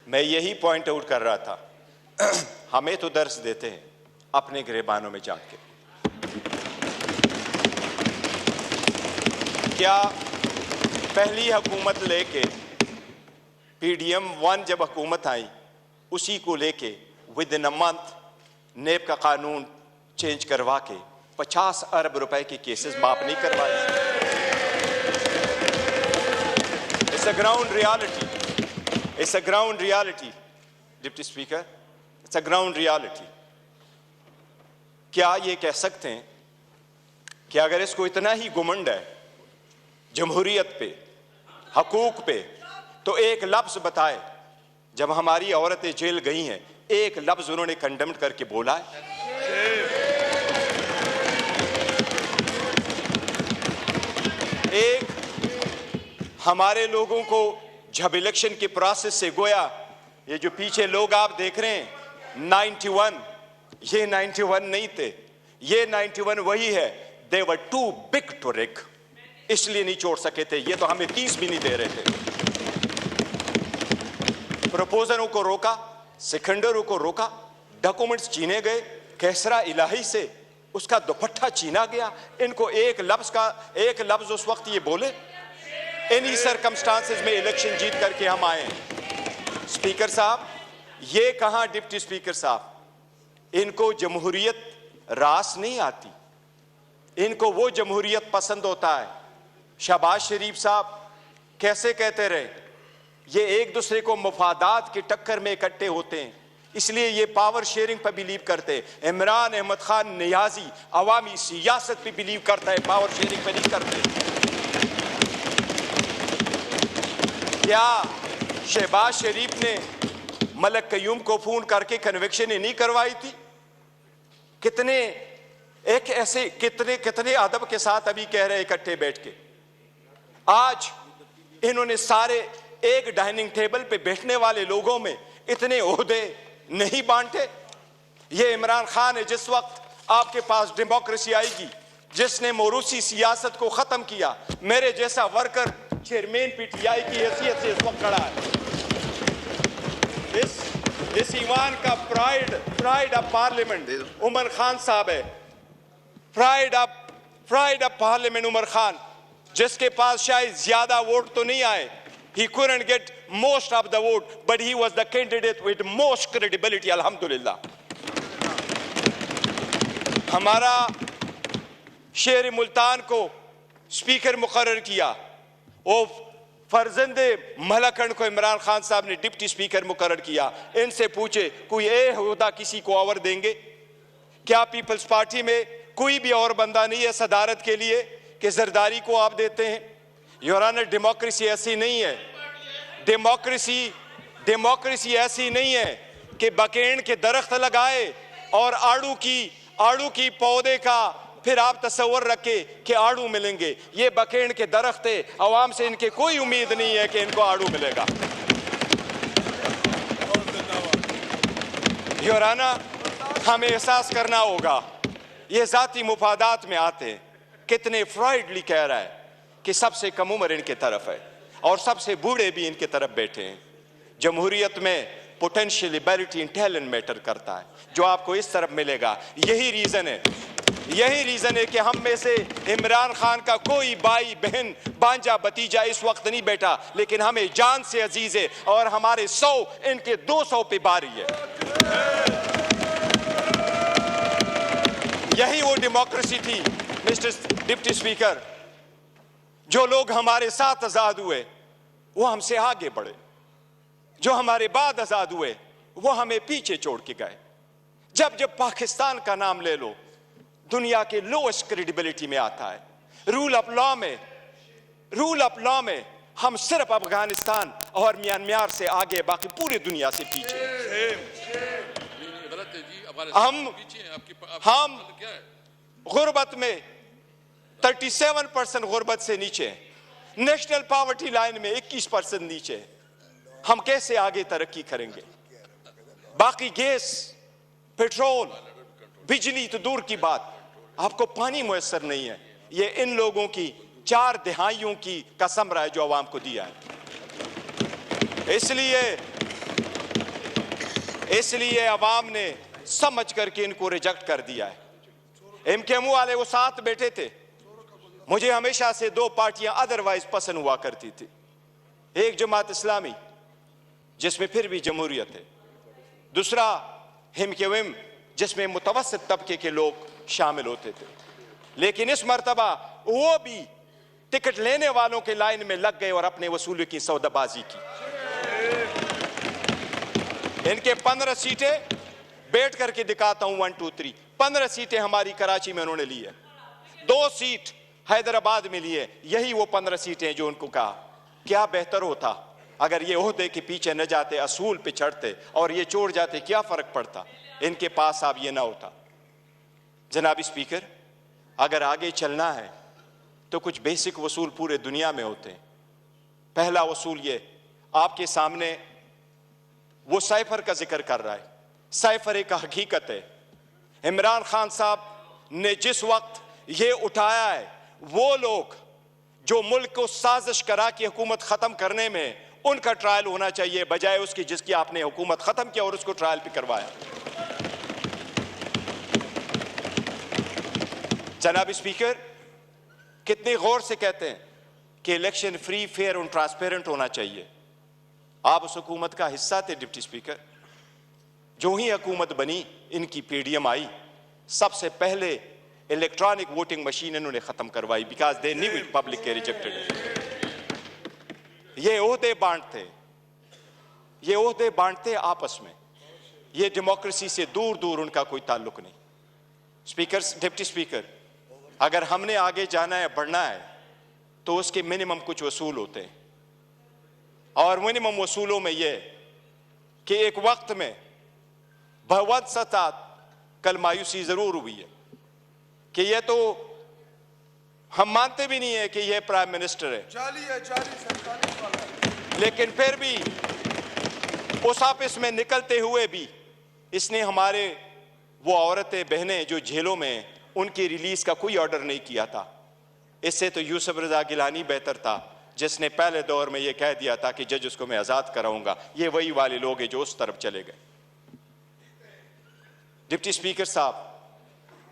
मैं यही point out कर रहा था। हमें तो दर्स देते हैं अपने गिरेबानों में जाके। क्या पहली हुकूमत लेके PDM 1 जब हुकूमत आई, उसी को लेके विद इन अ मंथ नेब का कानून चेंज करवा के 50 अरब रुपए के केसेस माफ नहीं करवाए? It's a ground reality, it's a ground reality deputy speaker, it's a ground reality. क्या ये कह सकते हैं कि अगर इसको इतना ही घुमंड है जमहूरियत पे, हकूक पे, तो एक लफ्ज बताए जब हमारी औरतें जेल गई हैं, एक लफ्ज उन्होंने कंडेम्ड करके बोला है? एक हमारे लोगों को जब इलेक्शन के प्रोसेस से गोया, ये जो पीछे लोग आप देख रहे हैं 91, ये 91 नहीं थे, ये 91 वही है। दे वर टू बिग टू रिग, इसलिए नहीं छोड़ सके थे। ये तो हमें 30 भी नहीं दे रहे थे। प्रपोजलों को रोका, सिकंदरों को रोका, डॉक्यूमेंट्स छीने गए, कैसरा इलाही से उसका दुपट्टा छीना गया। इनको एक लफ्ज उस वक्त ये बोले, इन्हीं सर्कमस्टांसेस में इलेक्शन जीत करके हम आए हैं। स्पीकर साहब, ये कहां डिप्टी स्पीकर साहब, इनको जमहूरियत रास नहीं आती, इनको वो जमहूरियत पसंद होता है। शहबाज शरीफ साहब कैसे कहते रहे, ये एक दूसरे को मफादात की टक्कर में इकट्ठे होते हैं, इसलिए ये पावर शेयरिंग पर बिलीव करते हैं। इमरान अहमद खान नियाजी अवामी सियासत पे बिलीव करता है, पावर शेयरिंग पे नहीं करते। क्या शहबाज शरीफ ने मलक कयूम को फोन करके कन्विक्शन नहीं करवाई थी? कितने अदब के साथ अभी कह रहे इकट्ठे बैठ के। आज इन्होंने सारे एक डाइनिंग टेबल पे बैठने वाले लोगों में इतने ओहदे नहीं बांटे। ये इमरान खान है, जिस वक्त आपके पास डेमोक्रेसी आएगी, जिसने मोरूसी सियासत को खत्म किया, मेरे जैसा वर्कर चेयरमैन PTI की हैसियत से इस वक्त खड़ा है। इस ईवान का pride of parliament Umar Khan साहब है। Pride of parliament Umar Khan, जिसके पास शायद ज्यादा वोट तो नहीं आए, he couldn't get most of the vote, but he was the candidate with most credibility, alhamdulillah। हमारा शेर मुल्तान को स्पीकर मुकर्रर किया, वो फर्जंदे मलकन को इमरान खान साहब ने डिप्टी स्पीकर मुकर्रर किया। इनसे पूछे कोई ओहदा किसी को और देंगे क्या? पीपल्स पार्टी में कोई भी और बंदा नहीं है सदारत के लिए कि जरदारी को आप देते हैं? योर ऑनर, डेमोक्रेसी ऐसी नहीं है। डेमोक्रेसी ऐसी नहीं है कि बकेन के दरख्त लगाए और आड़ू की पौधे का फिर आप तस्वर रखे कि आड़ू मिलेंगे। ये बकेन के दरख्त है, अवाम से इनके कोई उम्मीद नहीं है कि इनको आड़ू मिलेगा। योर ऑनर, हमें एहसास करना होगा ये जाती मुफादात में आते हैं। कितने फ्राइडली कह रहा है कि सबसे कम उम्र इनके तरफ है और सबसे बूढ़े भी इनके तरफ बैठे हैं। जमहूरियत में potential ability in talent matter करता है, जो आपको इस तरफ मिलेगा। यही रीजन है कि हम में से इमरान खान का कोई भाई बहन बांजा भतीजा इस वक्त नहीं बैठा, लेकिन हमें जान से अजीज है और हमारे 100 इनके 200 पे बारी है। यही वो डेमोक्रेसी थी मिस्टर डिप्टी स्पीकर। जो लोग हमारे साथ आजाद हुए वो हमसे आगे बढ़े, जो हमारे बाद आजाद हुए वो हमें पीछे छोड़ के गए। जब पाकिस्तान का नाम ले लो, दुनिया के लोएस्ट क्रेडिबिलिटी में आता है। रूल ऑफ लॉ में हम सिर्फ अफगानिस्तान और म्यांमार से आगे, बाकी पूरी दुनिया से पीछे। हम गुर्बत में 37% गुर्बत से नीचे, नेशनल पॉवर्टी लाइन में 21% नीचे। हम कैसे आगे तरक्की करेंगे? बाकी गैस, पेट्रोल, बिजली तो दूर की बात, आपको पानी मुयस्सर नहीं है। ये इन लोगों की 4 दहाइयों की कसम रहा है जो आवाम को दिया है। इसलिए इसलिए अवाम ने समझ करके इनको रिजेक्ट कर दिया है। MKMU वाले वो साथ बैठे थे। मुझे हमेशा से दो पार्टियां अदरवाइज पसंद हुआ करती थी, एक जमात इस्लामी जिसमें फिर भी जमहूरियत है, दूसरा MKM जिसमें मुतवस्सित तबके के लोग शामिल होते थे। लेकिन इस मर्तबा वो भी टिकट लेने वालों के लाइन में लग गए और अपने वसूली की सौदाबाजी की। इनके 15 सीटें बैठ करके दिखाता हूं, 1 2 3 15 सीटें हमारी कराची में उन्होंने ली है, 2 सीट हैदराबाद में ली है। यही वो 15 सीटें जो उनको कहा क्या बेहतर होता अगर ये ओहदे के पीछे न जाते, असूल पे चढ़ते और ये छोड़ जाते, क्या फर्क पड़ता? इनके पास अब ये ना होता। जनाब स्पीकर, अगर आगे चलना है तो कुछ बेसिक वसूल पूरे दुनिया में होते हैं। पहला वसूल ये आपके सामने वो साइफर का जिक्र कर रहा है। साइफर एक हकीकत है। इमरान खान साहब ने जिस वक्त ये उठाया है, वो लोग जो मुल्क को साजिश करा के हुकूमत खत्म करने में, उनका ट्रायल होना चाहिए बजाय उसकी जिसकी आपने हुकूमत खत्म किया और उसको ट्रायल भी करवाया। जनाब स्पीकर, कितने गौर से कहते हैं कि इलेक्शन फ्री, फेयर और ट्रांसपेरेंट होना चाहिए। आप उस हुकूमत का हिस्सा थे डिप्टी स्पीकर। जो ही हुकूमत बनी, इनकी PDM आई, सबसे पहले इलेक्ट्रॉनिक वोटिंग मशीन इन्होंने खत्म करवाई, because they knew it public के रिजेक्टेड इट। ये ओहदे बांटते, ये ओहदे बांटते आपस में, ये डेमोक्रेसी से दूर दूर उनका कोई ताल्लुक नहीं। स्पीकर, डिप्टी स्पीकर, अगर हमने आगे जाना है, बढ़ना है, तो उसके मिनिमम कुछ वसूल होते हैं। और मिनिमम वसूलों में यह कि एक वक्त में बहुत सतात कल मायूसी जरूर हुई है कि यह तो हम मानते भी नहीं है कि यह प्राइम मिनिस्टर है, लेकिन फिर भी उस ऑफिस में निकलते हुए भी इसने हमारे वो औरतें बहनें जो जेलों में, उनकी रिलीज का कोई ऑर्डर नहीं किया था। इससे तो यूसुफ रजा गिलानी बेहतर था, जिसने पहले दौर में यह कह दिया था कि जज उसको मैं आजाद कराऊंगा। ये वही वाले लोग हैं जो उस तरफ चले गए। डिप्टी स्पीकर साहब,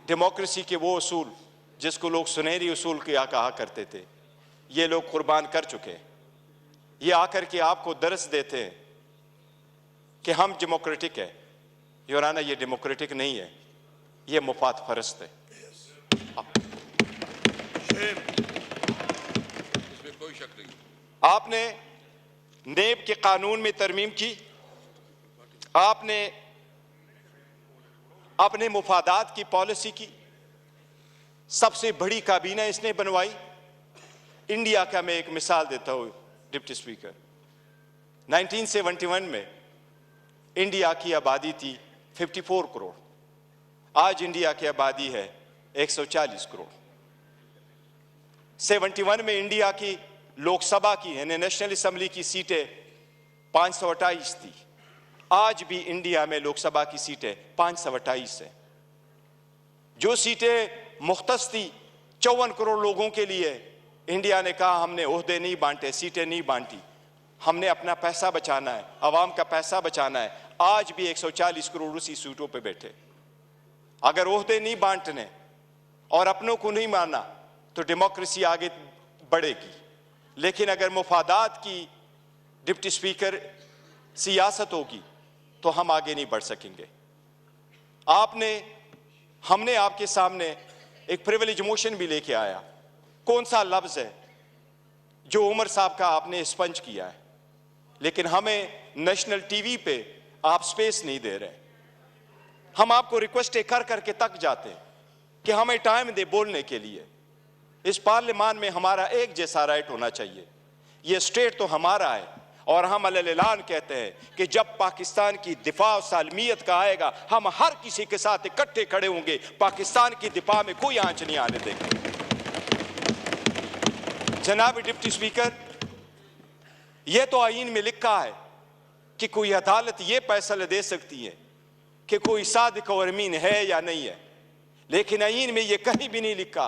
डेमोक्रेसी के वो उसूल जिसको लोग सुनहरी उसूल क्या कहा करते थे, ये लोग कुर्बान कर चुके हैं। ये आकर के आपको दर्स देते हैं कि हम डेमोक्रेटिक है। योराना, ये डेमोक्रेटिक नहीं है, ये मुफाद फरस्त है। इसमें कोई शक नहीं। आपने नेब के कानून में तरमीम की, आपने अपने मुफादात की पॉलिसी की, सबसे बड़ी काबीना इसने बनवाई। इंडिया का मैं एक मिसाल देता हूं डिप्टी स्पीकर। 1971 में इंडिया की आबादी थी 54 करोड़, आज इंडिया की आबादी है 140 करोड़। 71 में इंडिया की लोकसभा की यानी नेशनल असेंबली की सीटें 528 थी, आज भी इंडिया में लोकसभा की सीटें 528 है। जो सीटें मुख्तस थी 54 करोड़ लोगों के लिए, इंडिया ने कहा हमने ओहदे नहीं बांटे, सीटें नहीं बांटी, हमने अपना पैसा बचाना है, अवाम का पैसा बचाना है। आज भी 140 करोड़ उसी सीटों पे बैठे। अगर ओहदे नहीं बांटने और अपनों को नहीं मानना तो डेमोक्रेसी आगे बढ़ेगी। लेकिन अगर मुफादात की डिप्टी स्पीकर सियासत होगी तो हम आगे नहीं बढ़ सकेंगे। हमने आपके सामने एक प्रिविलेज मोशन भी लेके आया। कौन सा लफ्ज है जो उमर साहब का आपने स्पंज किया है, लेकिन हमें नेशनल टीवी पे आप स्पेस नहीं दे रहे। हम आपको रिक्वेस्ट कर करके तक जाते हैं कि हमें टाइम दे बोलने के लिए। इस पार्लियामान में हमारा एक जैसा राइट होना चाहिए। ये स्टेट तो हमारा है और हम अलग-ऐलान कहते हैं कि जब पाकिस्तान की दिफा और सालमियत का आएगा, हम हर किसी के साथ इकट्ठे खड़े होंगे। पाकिस्तान की दिफा में कोई आंच नहीं आने देंगे। जनाब डिप्टी स्पीकर, यह तो आईन में लिखा है कि कोई अदालत यह फैसला दे सकती है कि कोई सादिक और अमीन है या नहीं है, लेकिन आईन में यह कहीं भी नहीं लिखा।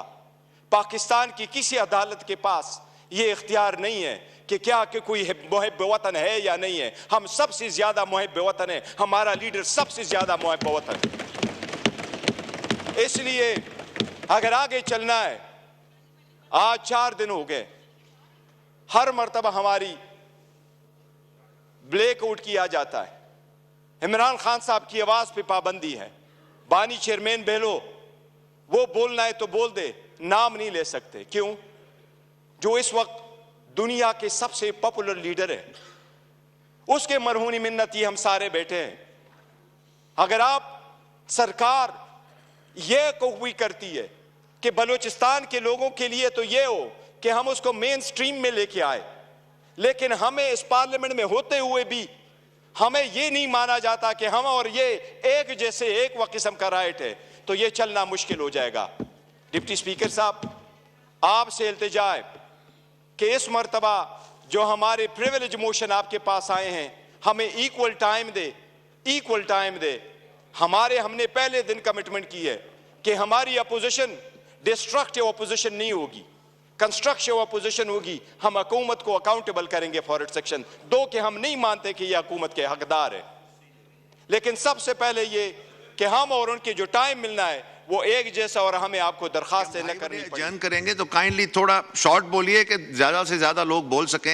पाकिस्तान की किसी अदालत के पास यह इख्तियार नहीं है कि क्या कि कोई मुहिब वतन है या नहीं है। हम सबसे ज्यादा मुहिब वतन है, हमारा लीडर सबसे ज्यादा मुहिब वतन है। इसलिए अगर आगे चलना है, आज 4 दिन हो गए, हर मर्तबा हमारी ब्लैकआउट किया जाता है। इमरान खान साहब की आवाज पे पाबंदी है। बानी चेयरमैन बहलो, वो बोलना है तो बोल दे, नाम नहीं ले सकते। क्यों? जो इस वक्त दुनिया के सबसे पॉपुलर लीडर है, उसके मरहूनी मिन्नत ये हम सारे बैठे हैं। अगर आप सरकार ये कोई करती है कि बलूचिस्तान के लोगों के लिए तो ये हो कि हम उसको मेन स्ट्रीम में लेके आए, लेकिन हमें इस पार्लियामेंट में होते हुए भी हमें ये नहीं माना जाता कि हम और ये एक जैसे एक व किस्म का राइट है, तो ये चलना मुश्किल हो जाएगा। डिप्टी स्पीकर साहब, आपसे इल्तिजा है कि इस मर्तबा जो हमारे प्रिविलेज मोशन आपके पास आए हैं, हमें इक्वल टाइम दे। हमने पहले दिन कमिटमेंट की है कि हमारी अपोजिशन डिस्ट्रक्टिव अपोजिशन नहीं होगी, कंस्ट्रक्टिव अपोजिशन होगी। हम हुकूमत को अकाउंटेबल करेंगे फॉर इट सेक्शन 2 के हम नहीं मानते कि यह हुकूमत के हकदार है, लेकिन सबसे पहले ये कि हम और उनके जो टाइम मिलना है वो एक जैसा, और हमें आपको दरखास्त न करनी पड़ेगी। करेंगे तो काइंडली थोड़ा शॉर्ट बोलिए कि ज्यादा से ज्यादा लोग बोल सकें।